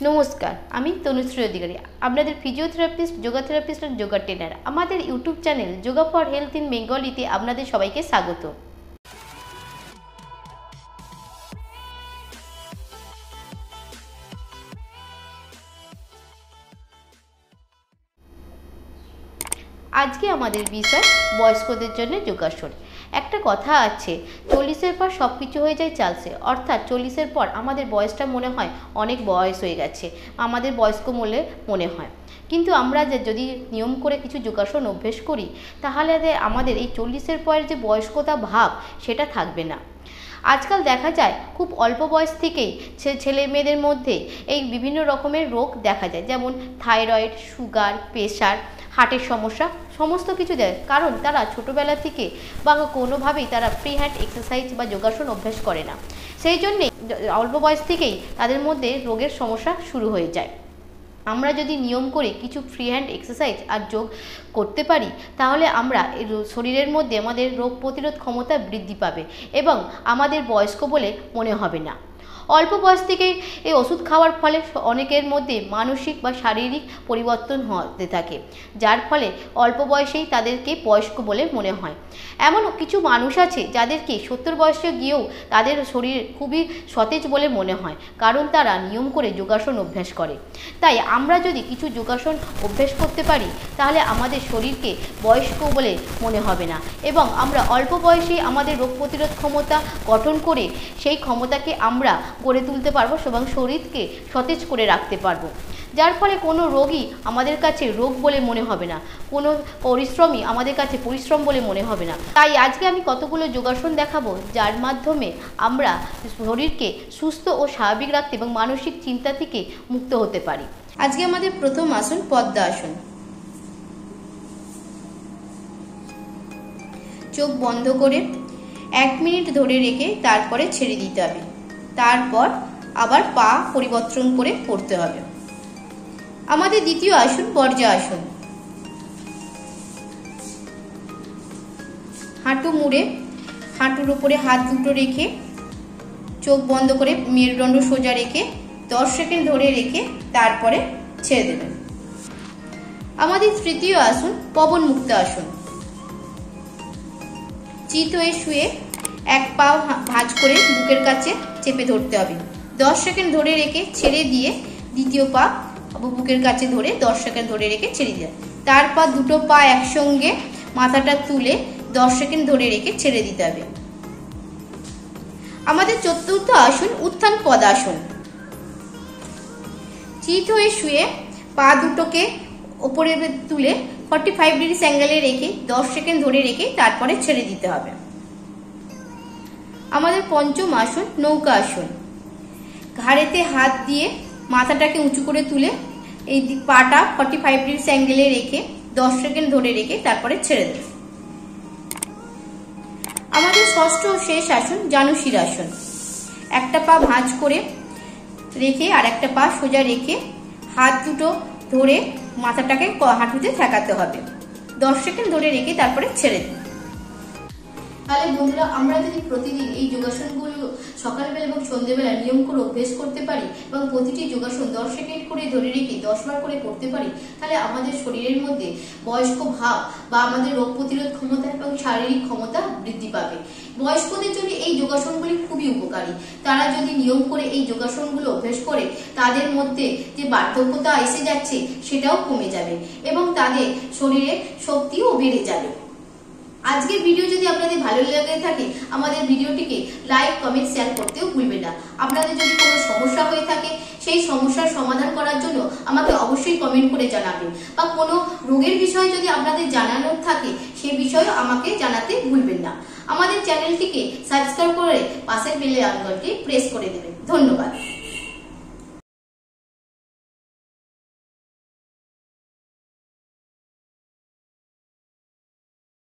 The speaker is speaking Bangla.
নমস্কার, আমি তনুশ্রী অধিকারী, আপনাদের ফিজিওথেরাপিস্ট, যোগা থেরাপিস্ট আর যোগা ট্রেনার। আমাদের YouTube channel yoga for health in বেঙ্গলিতে আপনাদের সবাইকে স্বাগত। আজকে আমাদের বিষয় বয়স্কদের জন্য যোগাসন। একটা কথা আছে, 40-এর পর সব কিছু হয়ে যায় চালসে। অর্থাৎ 40-এর পর আমাদের বয়সটা মনে হয় অনেক বয়স হয়ে গেছে, আমাদের বয়স্ক বলে মনে হয়। কিন্তু আমরা যদি নিয়ম করে কিছু যোগাসন অভ্যেস করি, তাহলে আমাদের এই 40-এর পরের যে বয়স্কতা ভাব সেটা থাকবে না। আজকাল দেখা যায় খুব অল্প বয়স থেকেই ছেলে মেয়েদের মধ্যে এই বিভিন্ন রকমের রোগ দেখা যায়, যেমন থাইরয়েড, সুগার, প্রেশার, হার্টের সমস্যা, সমস্ত কিছু দেয়। কারণ তারা ছোটোবেলা থেকে বা কোনোভাবেই তারা ফ্রি হ্যান্ড এক্সারসাইজ বা যোগাসন অভ্যাস করে না। সেই জন্যে অল্প বয়স থেকেই তাদের মধ্যে রোগের সমস্যা শুরু হয়ে যায়। আমরা যদি নিয়ম করে কিছু ফ্রি হ্যান্ড এক্সারসাইজ আর যোগ করতে পারি, তাহলে আমরা শরীরের মধ্যে আমাদের রোগ প্রতিরোধ ক্ষমতা বৃদ্ধি পাবে এবং আমাদের বয়স্ক বলে মনে হবে না। অল্প বয়স থেকেই এই ওষুধ খাওয়ার ফলে অনেকের মধ্যে মানসিক বা শারীরিক পরিবর্তন হতে থাকে, যার ফলে অল্প বয়সেই তাদেরকে বয়স্ক বলে মনে হয়। এমন কিছু মানুষ আছে যাদেরকে 70 বয়সে গিয়েও তাদের শরীর খুবই সতেজ বলে মনে হয়, কারণ তারা নিয়ম করে যোগাসন অভ্যাস করে। তাই আমরা যদি কিছু যোগাসন অভ্যাস করতে পারি, তাহলে আমাদের শরীরকে বয়স্ক বলে মনে হবে না এবং আমরা অল্প বয়সেই আমাদের রোগ প্রতিরোধ ক্ষমতা গঠন করে সেই ক্ষমতাকে আমরা গড়ে তুলতে পারবো এবং শরীরকে সতেজ করে রাখতে পারবো, যার ফলে কোনো রোগই আমাদের কাছে রোগ বলে মনে হবে না, কোনো পরিশ্রমই আমাদের কাছে পরিশ্রম বলে মনে হবে না। তাই আজকে আমি কতগুলো যোগাসন দেখাবো, যার মাধ্যমে আমরা শরীরকে সুস্থ ও স্বাভাবিক রাখতে এবং মানসিক চিন্তা থেকে মুক্ত হতে পারি। আজকে আমাদের প্রথম আসন পদ্মা আসন। চোখ বন্ধ করে 1 মিনিট ধরে রেখে তারপরে ছেড়ে দিতে হবে। তারপর আবার পা পরিবর্তন করে পড়তে হবে। আমাদের দ্বিতীয় আসন বর্জা আসন। হাঁটু মুড়ে হাঁটুর উপরে হাত দুটো রেখে চোখ বন্ধ করে মেরুদণ্ড সোজা রেখে 10 সেকেন্ড ধরে রেখে তারপরে ছেড়ে দেবেন। আমাদের তৃতীয় আসন পবন মুক্ত আসন। চিত হয়ে শুয়ে 1 পা ভাঁজ করে বুকের কাছে চেপে ধরতে হবে। 10 সেকেন্ড ধরে রেখে ছেড়ে দিয়ে দ্বিতীয় পা বুকের কাছে ধরে 10 সেকেন্ড ধরে রেখে ছেড়ে দিয়ে, তারপর দুটো পা একসঙ্গে মাথাটা তুলে 10 সেকেন্ড ধরে রেখে ছেড়ে দিতে হবে। আমাদের চতুর্থ আসন উত্থান পদাসন। চিত হয়ে শুয়ে পা দুটোকে উপরে তুলে 45 ডিগ্রি অ্যাঙ্গেলে রেখে 10 সেকেন্ড ধরে রেখে তারপরে ছেড়ে দিতে হবে। আমাদের পঞ্চম আসন নৌকা আসন। ঘাড়েতে হাত দিয়ে মাথাটাকে উঁচু করে তুলে এই পাটা 45 ডিগ্রি অ্যাঙ্গেলে রেখে 10 সেকেন্ড ধরে রেখে তারপরে ছেড়ে দেবে। আমাদের ষষ্ঠ ও শেষ আসন জানুশির আসন। একটা পা ভাঁজ করে রেখে আর একটা পা সোজা রেখে হাত দুটো ধরে মাথাটাকে হাঁটুতে ঠেকাতে হবে। 10 সেকেন্ড ধরে রেখে তারপরে ছেড়ে দিন। তাহলে বন্ধুরা, আমরা যদি প্রতিদিন এই যোগাসনগুলো সকালবেলা এবং সন্ধ্যেবেলা নিয়ম করে অভ্যেস করতে পারি এবং প্রতিটি যোগাসন 10 সেকেন্ড করে ধরে রেখে 10 বার করে করতে পারি, তাহলে আমাদের শরীরের মধ্যে বয়স্ক ভাব বা আমাদের রোগ প্রতিরোধ ক্ষমতা এবং শারীরিক ক্ষমতা বৃদ্ধি পাবে। বয়স্কদের জন্য এই যোগাসনগুলি খুবই উপকারী। তারা যদি নিয়ম করে এই যোগাসনগুলো অভ্যেস করে, তাদের মধ্যে যে বার্ধক্যতা এসে যাচ্ছে সেটাও কমে যাবে এবং তাদের শরীরে শক্তিও বেড়ে যাবে। আজকের ভিডিও যদি আপনাদের ভালো লেগে থাকে, আমাদের ভিডিওটিকে লাইক, কমেন্ট, শেয়ার করতেও ভুলবেন না। আপনাদের যদি কোনো সমস্যা হয়ে থাকে, সেই সমস্যার সমাধান করার জন্য আমাকে অবশ্যই কমেন্ট করে জানাবেন, বা কোনো রোগের বিষয়ে যদি আপনাদের জানানোর থাকে সেই বিষয়েও আমাকে জানাতে ভুলবেন না। আমাদের চ্যানেলটিকে সাবস্ক্রাইব করে পাশের বেল আইকনটি প্রেস করে দেবেন। ধন্যবাদ।